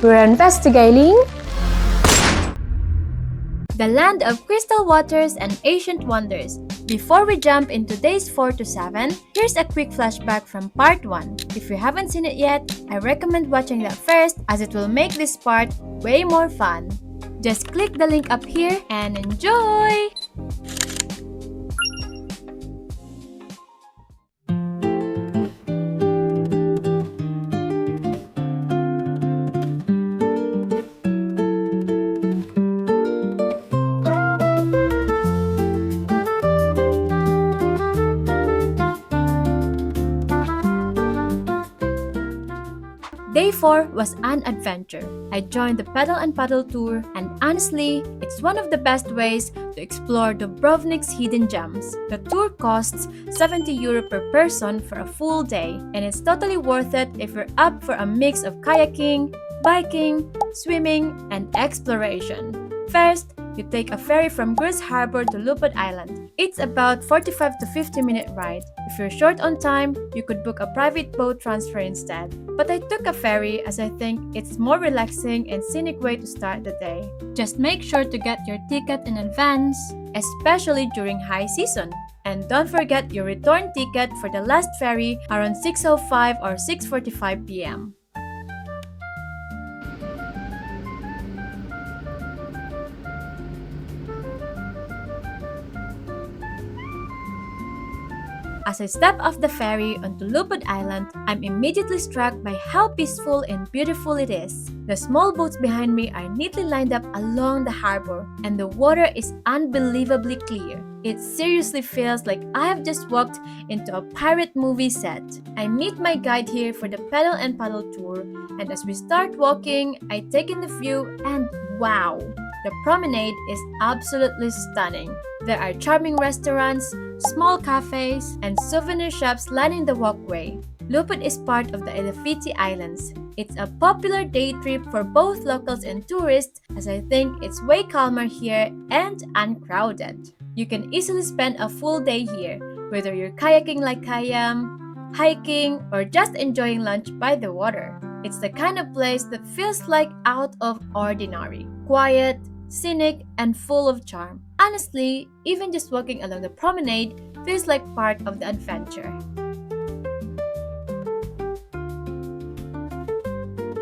We're investigating the land of crystal waters and ancient wonders. Before we jump into days 4 to 7, here's a quick flashback from part 1. If you haven't seen it yet, I recommend watching that first as it will make this part way more fun. Just click the link up here and enjoy! Day 4 was an adventure. I joined the Pedal and Paddle tour, and honestly, it's one of the best ways to explore Dubrovnik's hidden gems. The tour costs €70 per person for a full day, and it's totally worth it if you're up for a mix of kayaking, biking, swimming, and exploration. First, you take a ferry from Greece Harbor to Lopud Island. It's about 45 to 50-minute ride. If you're short on time, you could book a private boat transfer instead. But I took a ferry as I think it's more relaxing and scenic way to start the day. Just make sure to get your ticket in advance, especially during high season. And don't forget your return ticket for the last ferry around 6:05 or 6:45 p.m. As I step off the ferry onto Lopud Island, I'm immediately struck by how peaceful and beautiful it is. The small boats behind me are neatly lined up along the harbor, and the water is unbelievably clear. It seriously feels like I have just walked into a pirate movie set. I meet my guide here for the Pedal and Paddle tour, and as we start walking, I take in the view and wow! The promenade is absolutely stunning. There are charming restaurants, small cafes, and souvenir shops lining the walkway. Lopud is part of the Elefiti Islands. It's a popular day trip for both locals and tourists as I think it's way calmer here and uncrowded. You can easily spend a full day here, whether you're kayaking like I am, hiking, or just enjoying lunch by the water. It's the kind of place that feels like out of ordinary, quiet, scenic, and full of charm. Honestly, even just walking along the promenade feels like part of the adventure.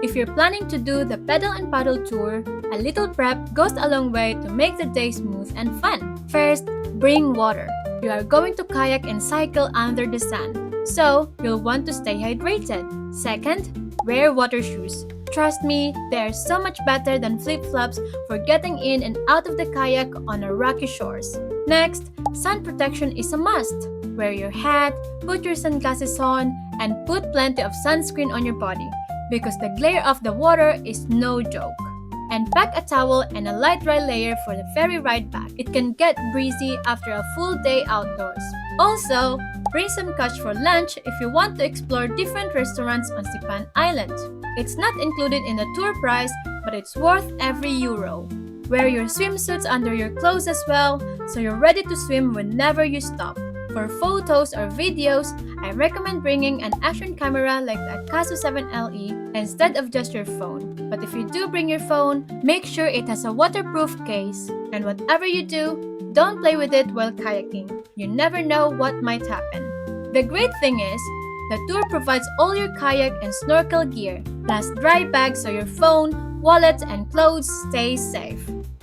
If you're planning to do the Pedal and Paddle tour, a little prep goes a long way to make the day smooth and fun. First, bring water. You are going to kayak and cycle under the sun, so you'll want to stay hydrated. Second, wear water shoes. Trust me, they are so much better than flip-flops for getting in and out of the kayak on our rocky shores. Next, sun protection is a must. Wear your hat, put your sunglasses on, and put plenty of sunscreen on your body because the glare of the water is no joke. And pack a towel and a light dry layer for the ferry ride back. It can get breezy after a full day outdoors. Also, bring some cash for lunch if you want to explore different restaurants on Šipan Island. It's not included in the tour price, but it's worth every euro. Wear your swimsuits under your clothes as well, so you're ready to swim whenever you stop. For photos or videos, I recommend bringing an action camera like the Akaso 7LE instead of just your phone. But if you do bring your phone, make sure it has a waterproof case. And whatever you do, don't play with it while kayaking. You never know what might happen. The great thing is, the tour provides all your kayak and snorkel gear, plus dry bags so your phone, wallet, and clothes stay safe.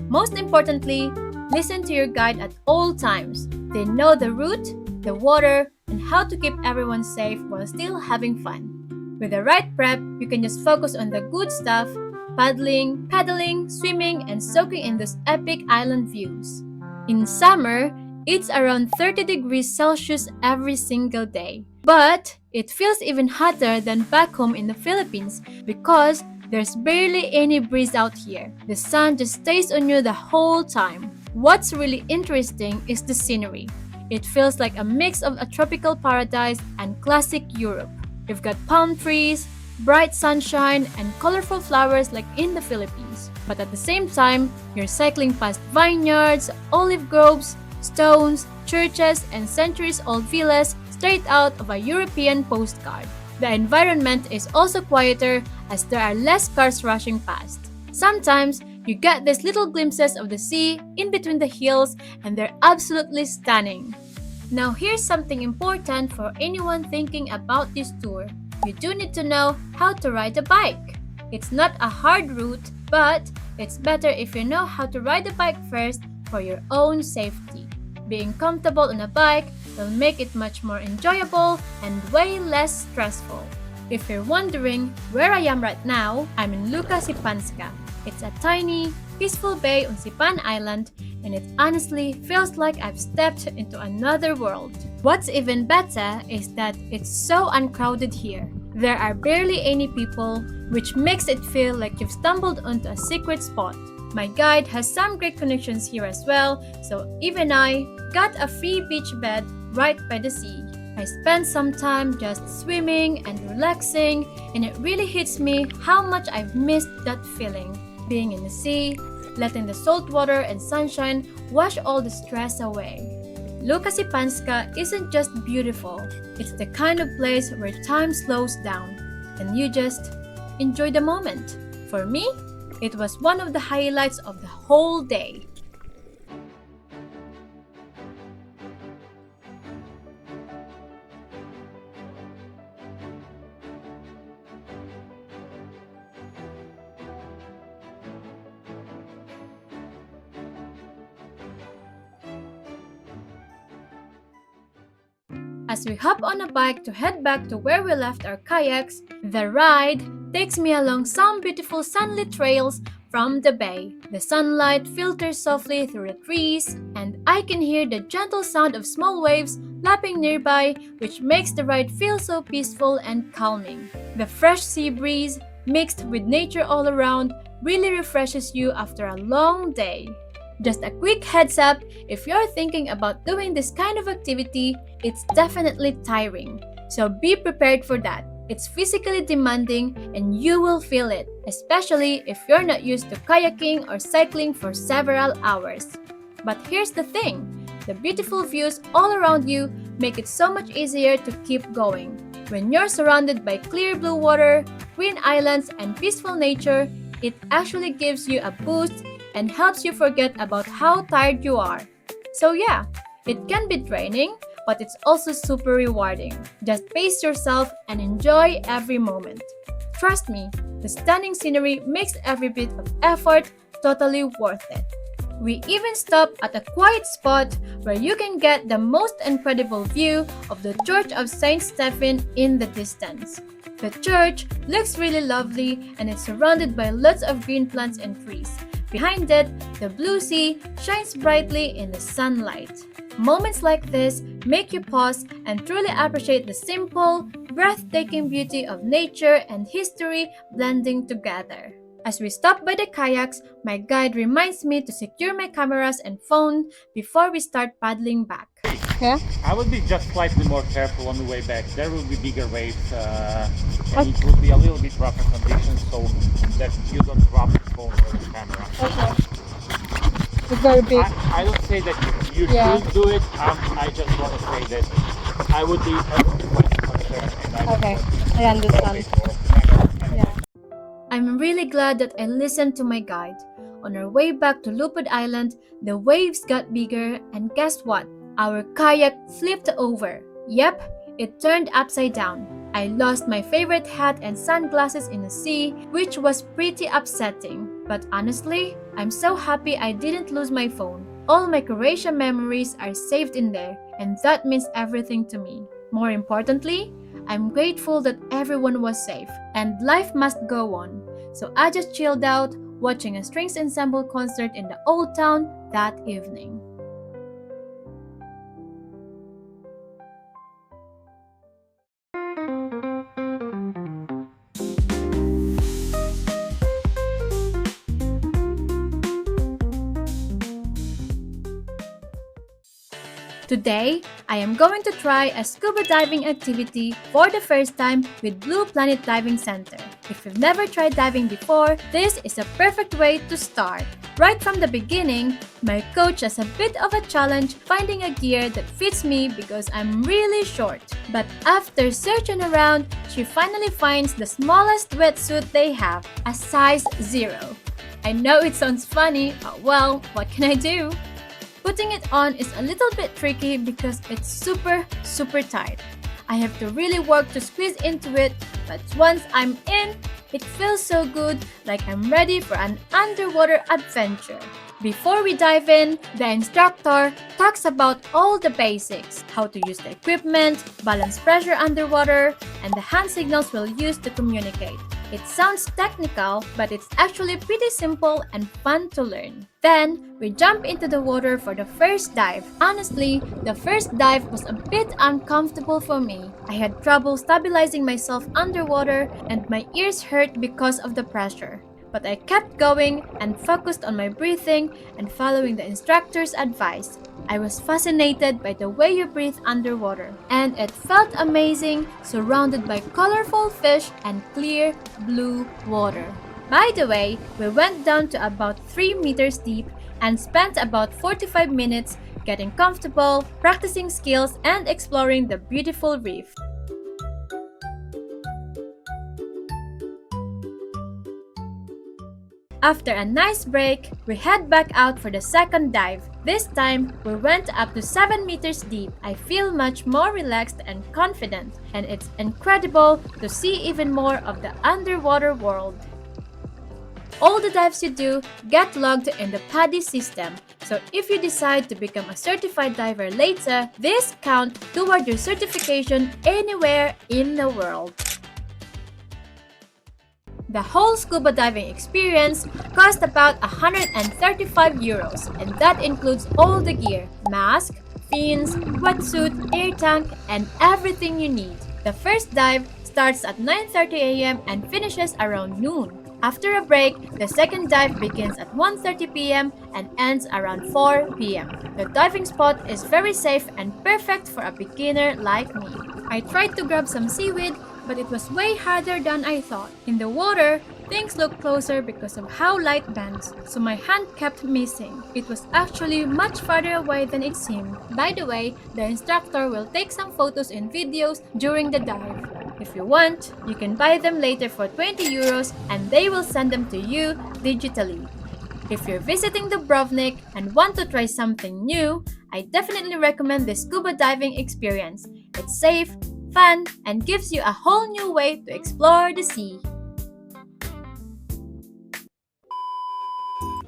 Most importantly, listen to your guide at all times. They know the route, the water, and how to keep everyone safe while still having fun. With the right prep, you can just focus on the good stuff, paddling, swimming, and soaking in those epic island views. In summer, it's around 30 degrees Celsius every single day. But it feels even hotter than back home in the Philippines because there's barely any breeze out here. The sun just stays on you the whole time. What's really interesting is the scenery. It feels like a mix of a tropical paradise and classic Europe. You've got palm trees, bright sunshine, and colorful flowers like in the Philippines. But at the same time, you're cycling past vineyards, olive groves, stones, churches, and centuries-old villas straight out of a European postcard. The environment is also quieter as there are less cars rushing past. Sometimes, you get these little glimpses of the sea in between the hills, and they're absolutely stunning. Now, here's something important for anyone thinking about this tour. You do need to know how to ride a bike. It's not a hard route, but it's better if you know how to ride a bike first for your own safety. Being comfortable on a bike will make it much more enjoyable and way less stressful. If you're wondering where I am right now, I'm in Luka Sipanska. It's a tiny, peaceful bay on Šipan Island, and it honestly feels like I've stepped into another world. What's even better is that it's so uncrowded here. There are barely any people, which makes it feel like you've stumbled onto a secret spot. My guide has some great connections here as well, so even I got a free beach bed right by the sea. I spent some time just swimming and relaxing, and it really hits me how much I've missed that feeling. Being in the sea, letting the salt water and sunshine wash all the stress away. Luka Sipanska isn't just beautiful, it's the kind of place where time slows down, and you just enjoy the moment. For me, it was one of the highlights of the whole day. As we hop on a bike to head back to where we left our kayaks, the ride takes me along some beautiful sunlit trails from the bay. The sunlight filters softly through the trees, and I can hear the gentle sound of small waves lapping nearby, which makes the ride feel so peaceful and calming. The fresh sea breeze, mixed with nature all around, really refreshes you after a long day. Just a quick heads up, if you're thinking about doing this kind of activity, it's definitely tiring. So be prepared for that. It's physically demanding and you will feel it, especially if you're not used to kayaking or cycling for several hours. But here's the thing, the beautiful views all around you make it so much easier to keep going. When you're surrounded by clear blue water, green islands, and peaceful nature, it actually gives you a boost and helps you forget about how tired you are. So yeah, it can be draining, but it's also super rewarding. Just pace yourself and enjoy every moment. Trust me, the stunning scenery makes every bit of effort totally worth it. We even stop at a quiet spot where you can get the most incredible view of the Church of Saint Stephen in the distance. The church looks really lovely and it's surrounded by lots of green plants and trees. Behind it, the blue sea shines brightly in the sunlight. Moments like this make you pause and truly appreciate the simple, breathtaking beauty of nature and history blending together. As we stop by the kayaks, my guide reminds me to secure my cameras and phone before we start paddling back. Yeah. I would be just slightly more careful on the way back. There will be bigger waves and it will be a little bit rougher conditions so that you don't drop the phone or the camera. Okay. It's very big. I don't say that you should do it. I just want to say that I would be quite concerned. And Okay, I understand. Yeah. I'm really glad that I listened to my guide. On our way back to Lopud Island, the waves got bigger and guess what? Our kayak flipped over. Yep, it turned upside down. I lost my favorite hat and sunglasses in the sea, which was pretty upsetting. But honestly, I'm so happy I didn't lose my phone. All my Croatia memories are saved in there, and that means everything to me. More importantly, I'm grateful that everyone was safe, and life must go on. So I just chilled out, watching a strings ensemble concert in the old town that evening. Today, I am going to try a scuba diving activity for the first time with Blue Planet Diving Center. If you've never tried diving before, this is a perfect way to start. Right from the beginning, my coach has a bit of a challenge finding a gear that fits me because I'm really short. But after searching around, she finally finds the smallest wetsuit they have, a size 0. I know it sounds funny, but well, what can I do? Putting it on is a little bit tricky because it's super tight. I have to really work to squeeze into it, but once I'm in, it feels so good, like I'm ready for an underwater adventure. Before we dive in, the instructor talks about all the basics, how to use the equipment, balance pressure underwater, and the hand signals we'll use to communicate. It sounds technical, but it's actually pretty simple and fun to learn. Then, we jump into the water for the first dive. Honestly, the first dive was a bit uncomfortable for me. I had trouble stabilizing myself underwater and my ears hurt because of the pressure. But I kept going and focused on my breathing and following the instructor's advice. I was fascinated by the way you breathe underwater, and it felt amazing, surrounded by colorful fish and clear blue water. By the way, we went down to about 3 meters deep and spent about 45 minutes getting comfortable, practicing skills, and exploring the beautiful reef. After a nice break, we head back out for the second dive. This time, we went up to 7 meters deep. I feel much more relaxed and confident, and it's incredible to see even more of the underwater world. All the dives you do get logged in the PADI system, so if you decide to become a certified diver later, this counts toward your certification anywhere in the world. The whole scuba diving experience cost about 135 euros, and that includes all the gear: mask, fins, wetsuit, air tank, and everything you need. The first dive starts at 9:30 a.m. and finishes around noon. After a break, the second dive begins at 1:30 p.m. and ends around 4 p.m. The diving spot is very safe and perfect for a beginner like me. I tried to grab some seaweed, but it was way harder than I thought. In the water, things look closer because of how light bends, so my hand kept missing. It was actually much farther away than it seemed. By the way, the instructor will take some photos and videos during the dive. If you want, you can buy them later for 20 euros and they will send them to you digitally. If you're visiting Dubrovnik and want to try something new, I definitely recommend this scuba diving experience. It's safe, fun, and gives you a whole new way to explore the sea.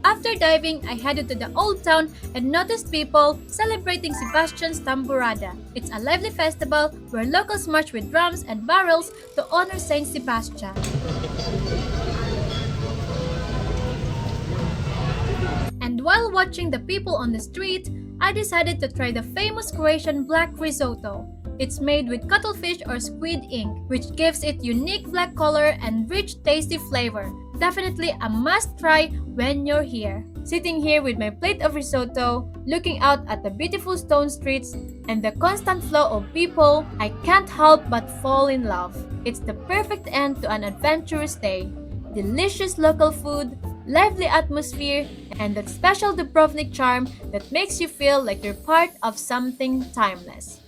After diving, I headed to the old town and noticed people celebrating Sebastian's Tamburada. It's a lively festival where locals march with drums and barrels to honor Saint Sebastian. And while watching the people on the street, I decided to try the famous Croatian black risotto. It's made with cuttlefish or squid ink, which gives it unique black color and rich, tasty flavor. Definitely a must-try when you're here. Sitting here with my plate of risotto, looking out at the beautiful stone streets and the constant flow of people, I can't help but fall in love. It's the perfect end to an adventurous day. Delicious local food, lively atmosphere, and that special Dubrovnik charm that makes you feel like you're part of something timeless.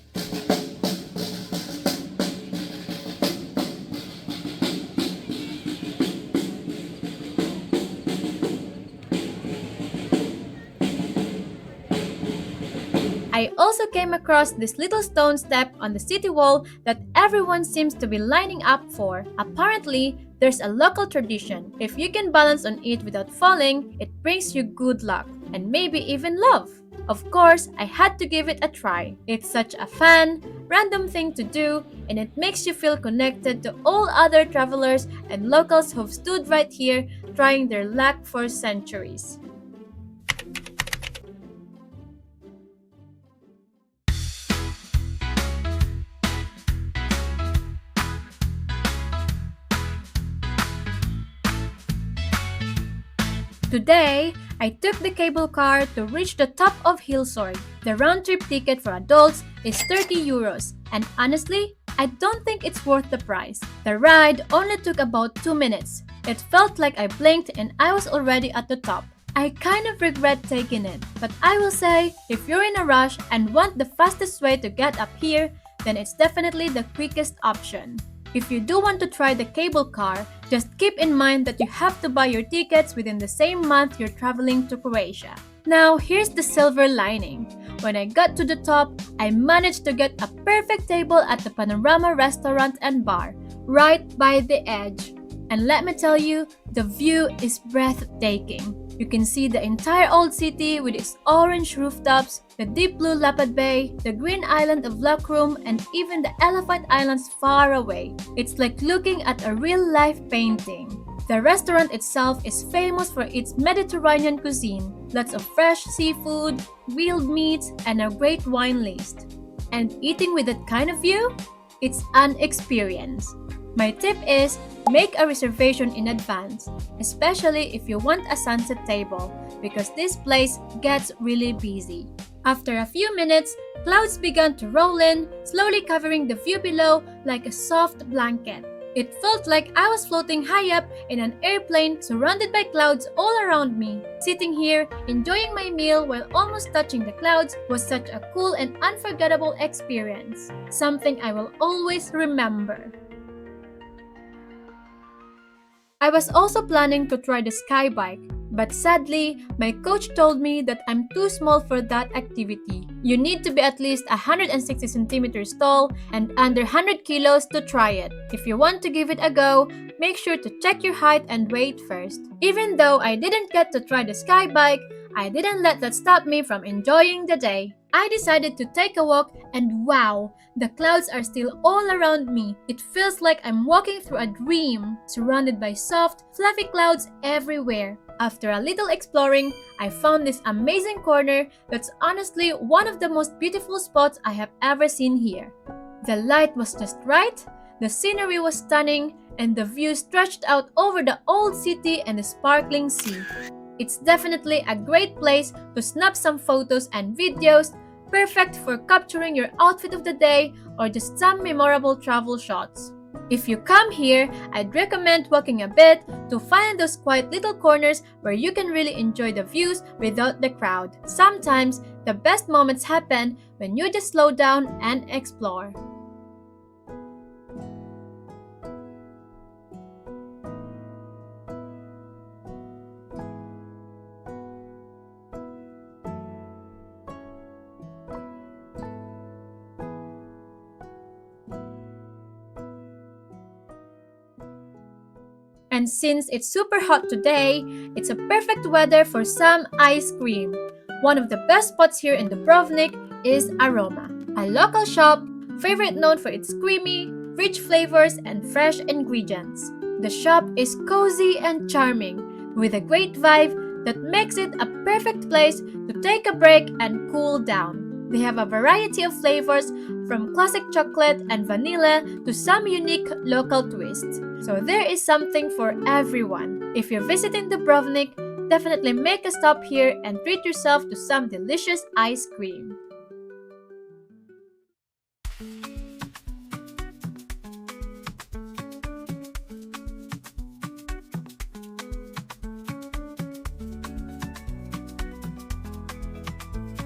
I also came across this little stone step on the city wall that everyone seems to be lining up for. Apparently, there's a local tradition. If you can balance on it without falling, it brings you good luck and maybe even love. Of course, I had to give it a try. It's such a fun, random thing to do, and it makes you feel connected to all other travelers and locals who've stood right here trying their luck for centuries. Today, I took the cable car to reach the top of Hillsort. The round-trip ticket for adults is 30 euros, and honestly, I don't think it's worth the price. The ride only took about 2 minutes. It felt like I blinked and I was already at the top. I kind of regret taking it, but I will say, if you're in a rush and want the fastest way to get up here, then it's definitely the quickest option. If you do want to try the cable car, just keep in mind that you have to buy your tickets within the same month you're traveling to Croatia. Now, here's the silver lining. When I got to the top, I managed to get a perfect table at the Panorama restaurant and bar, right by the edge. And let me tell you, the view is breathtaking. You can see the entire old city with its orange rooftops, the deep blue Lapad Bay, the green island of Lockroom, and even the elephant islands far away. It's like looking at a real-life painting. The restaurant itself is famous for its Mediterranean cuisine, lots of fresh seafood, grilled meats, and a great wine list. And eating with that kind of view? It's an experience. My tip is, make a reservation in advance, especially if you want a sunset table, because this place gets really busy. After a few minutes, clouds began to roll in, slowly covering the view below like a soft blanket. It felt like I was floating high up in an airplane surrounded by clouds all around me. Sitting here, enjoying my meal while almost touching the clouds was such a cool and unforgettable experience, something I will always remember. I was also planning to try the sky bike, but sadly, my coach told me that I'm too small for that activity. You need to be at least 160 centimeters tall and under 100 kilos to try it. If you want to give it a go, make sure to check your height and weight first. Even though I didn't get to try the sky bike, I didn't let that stop me from enjoying the day. I decided to take a walk and wow, the clouds are still all around me. It feels like I'm walking through a dream, surrounded by soft, fluffy clouds everywhere. After a little exploring, I found this amazing corner that's honestly one of the most beautiful spots I have ever seen here. The light was just right, the scenery was stunning, and the view stretched out over the old city and the sparkling sea. It's definitely a great place to snap some photos and videos, perfect for capturing your outfit of the day or just some memorable travel shots. If you come here, I'd recommend walking a bit to find those quiet little corners where you can really enjoy the views without the crowd. Sometimes, the best moments happen when you just slow down and explore. And since it's super hot today, it's a perfect weather for some ice cream. One of the best spots here in Dubrovnik is Aroma, a local shop favorite known for its creamy, rich flavors and fresh ingredients. The shop is cozy and charming, with a great vibe that makes it a perfect place to take a break and cool down. They have a variety of flavors from classic chocolate and vanilla to some unique local twists. So there is something for everyone. If you're visiting Dubrovnik, definitely make a stop here and treat yourself to some delicious ice cream.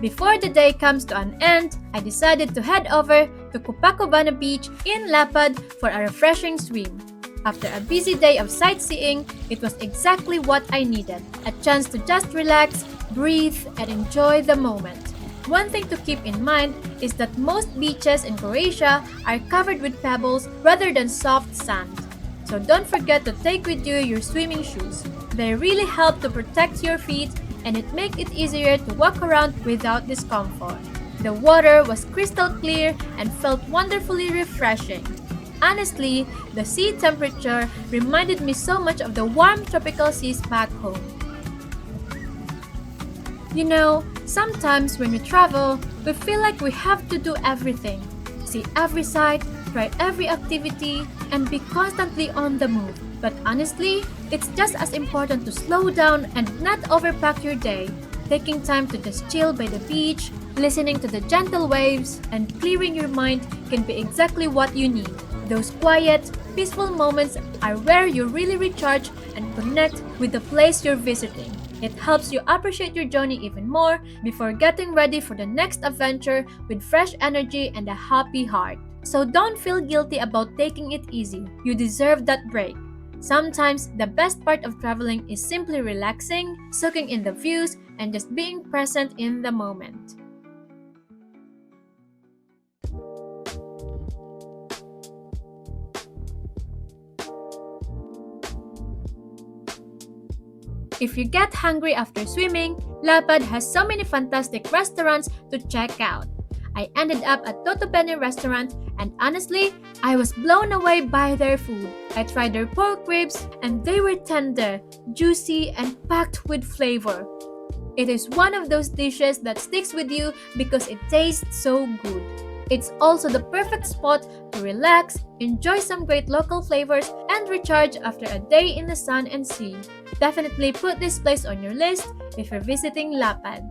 Before the day comes to an end, I decided to head over to Copacabana Beach in Lapad for a refreshing swim. After a busy day of sightseeing, it was exactly what I needed, a chance to just relax, breathe, and enjoy the moment. One thing to keep in mind is that most beaches in Croatia are covered with pebbles rather than soft sand. So don't forget to take with you your swimming shoes. They really help to protect your feet and it makes it easier to walk around without discomfort. The water was crystal clear and felt wonderfully refreshing. Honestly, the sea temperature reminded me so much of the warm tropical seas back home. You know, sometimes when we travel, we feel like we have to do everything. See every sight, try every activity, and be constantly on the move. But honestly, it's just as important to slow down and not overpack your day. Taking time to just chill by the beach, listening to the gentle waves, and clearing your mind can be exactly what you need. Those quiet, peaceful moments are where you really recharge and connect with the place you're visiting. It helps you appreciate your journey even more before getting ready for the next adventure with fresh energy and a happy heart. So don't feel guilty about taking it easy. You deserve that break. Sometimes the best part of traveling is simply relaxing, soaking in the views, and just being present in the moment. If you get hungry after swimming, Lapad has so many fantastic restaurants to check out. I ended up at Toto Bene restaurant and honestly, I was blown away by their food. I tried their pork ribs and they were tender, juicy, and packed with flavor. It is one of those dishes that sticks with you because it tastes so good. It's also the perfect spot to relax, enjoy some great local flavors, and recharge after a day in the sun and sea. Definitely put this place on your list if you're visiting Lapad.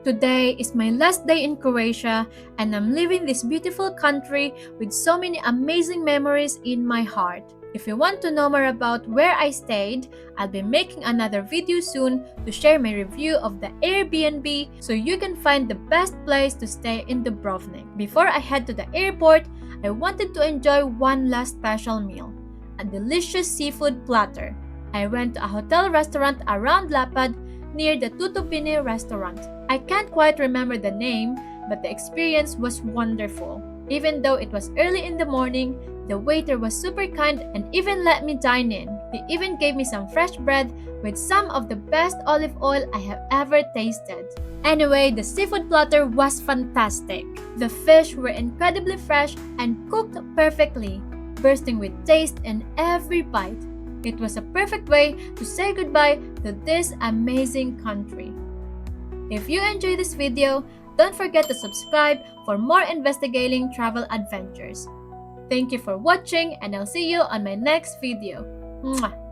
Today is my last day in Croatia and I'm leaving this beautiful country with so many amazing memories in my heart. If you want to know more about where I stayed, I'll be making another video soon to share my review of the Airbnb so you can find the best place to stay in Dubrovnik. Before I head to the airport, I wanted to enjoy one last special meal, a delicious seafood platter. I went to a hotel restaurant around Lapad near the Tutubini restaurant. I can't quite remember the name, but the experience was wonderful. Even though it was early in the morning, the waiter was super kind and even let me dine in. He even gave me some fresh bread with some of the best olive oil I have ever tasted. Anyway, the seafood platter was fantastic. The fish were incredibly fresh and cooked perfectly, bursting with taste in every bite. It was a perfect way to say goodbye to this amazing country. If you enjoyed this video, don't forget to subscribe for more investigating travel adventures. Thank you for watching and I'll see you on my next video. Mwah!